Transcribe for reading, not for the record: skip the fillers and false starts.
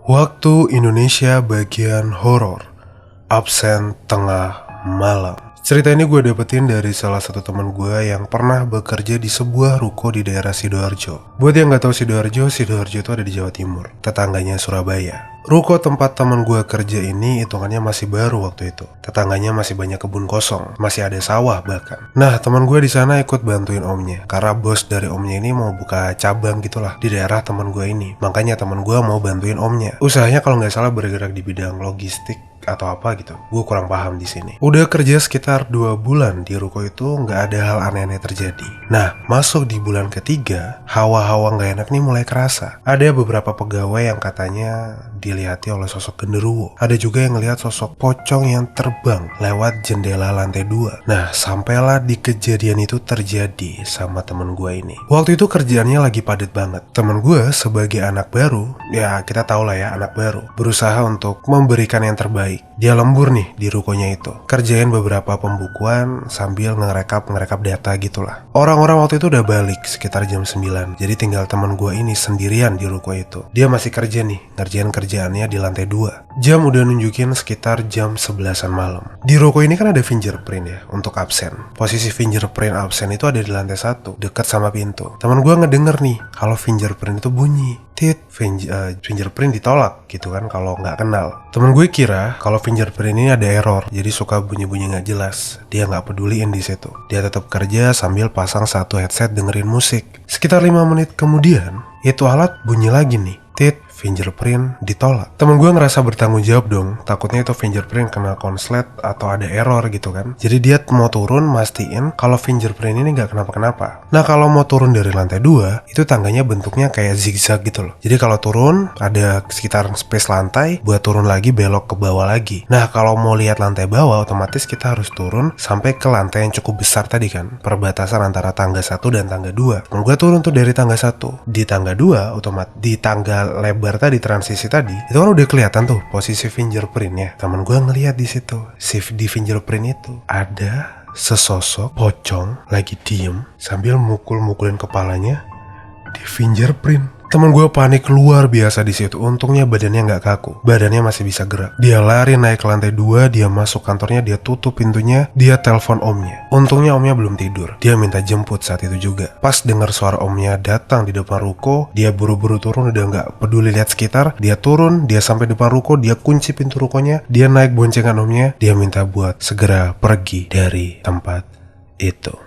Waktu Indonesia bagian horor, absen tengah malam. Cerita ini gue dapetin dari salah satu teman gue yang pernah bekerja di sebuah ruko di daerah Sidoarjo. Buat yang gak tahu Sidoarjo itu ada di Jawa Timur, tetangganya Surabaya. Ruko tempat teman gue kerja ini hitungannya masih baru waktu itu. Tetangganya masih banyak kebun kosong, masih ada sawah bahkan. Nah, teman gue di sana ikut bantuin omnya, karena bos dari omnya ini mau buka cabang gitulah di daerah teman gue ini. Makanya teman gue mau bantuin omnya. Usahanya kalau nggak salah bergerak di bidang logistik atau apa gitu. Gue kurang paham di sini. Udah kerja sekitar 2 bulan di ruko itu, nggak ada hal aneh-aneh terjadi. Nah, masuk di bulan ketiga, hawa-hawa nggak enak nih mulai kerasa. Ada beberapa pegawai yang katanya dilihati oleh sosok genderuwo. Ada juga yang ngelihat sosok pocong yang terbang lewat jendela lantai 2. Nah, sampailah di kejadian itu terjadi sama temen gue ini. Waktu itu kerjaannya lagi padat banget. Temen gue sebagai anak baru, ya kita tahu lah ya, anak baru, berusaha untuk memberikan yang terbaik. Dia lembur nih di rukonya itu, kerjain beberapa pembukuan sambil ngerekap data gitulah. Orang-orang waktu itu udah balik sekitar jam 9. Jadi tinggal teman gue ini sendirian di ruko itu. Dia masih kerja nih, ngerjain kerjaannya di lantai 2. Jam udah nunjukin sekitar jam 11-an malam. Di ruko ini kan ada fingerprint ya untuk absen. Posisi fingerprint absen itu ada di lantai 1, dekat sama pintu. Teman gue ngedenger nih kalau fingerprint itu bunyi. Fingerprint ditolak gitu kan kalau nggak kenal. Temen gue kira kalau fingerprint ini ada error, jadi suka bunyi-bunyi nggak jelas. Dia nggak peduliin di situ. Dia tetap kerja sambil pasang satu headset dengerin musik. Sekitar 5 menit kemudian, itu alat bunyi lagi nih. Fingerprint ditolak. Temen gue ngerasa bertanggung jawab dong. Takutnya itu fingerprint kena konslet atau ada error gitu kan. Jadi dia mau turun mastiin kalau fingerprint ini gak kenapa-kenapa. Nah, kalau mau turun dari lantai 2, itu tangganya bentuknya kayak zigzag gitu loh. Jadi kalau turun ada sekitar space lantai buat turun lagi belok ke bawah lagi. Nah, kalau mau lihat lantai bawah otomatis kita harus turun sampai ke lantai yang cukup besar tadi kan. Perbatasan antara tangga 1 dan tangga 2. Temen gue turun tuh dari tangga 1. Di tangga 2 otomatis di tangga lebar tadi, transisi tadi, itu kan udah kelihatan tuh posisi fingerprintnya. Temen gue ngeliat di situ, di fingerprint itu ada sesosok pocong lagi diem sambil mukul-mukulin kepalanya di fingerprint. Temen gue panik luar biasa di situ. Untungnya badannya nggak kaku, badannya masih bisa gerak. Dia lari naik ke lantai 2, dia masuk kantornya, dia tutup pintunya, dia telepon omnya. Untungnya omnya belum tidur. Dia minta jemput saat itu juga. Pas dengar suara omnya datang di depan ruko, dia buru-buru turun, udah nggak peduli lihat sekitar. Dia turun, dia sampai depan ruko, dia kunci pintu rukonya, dia naik boncengan omnya, dia minta buat segera pergi dari tempat itu.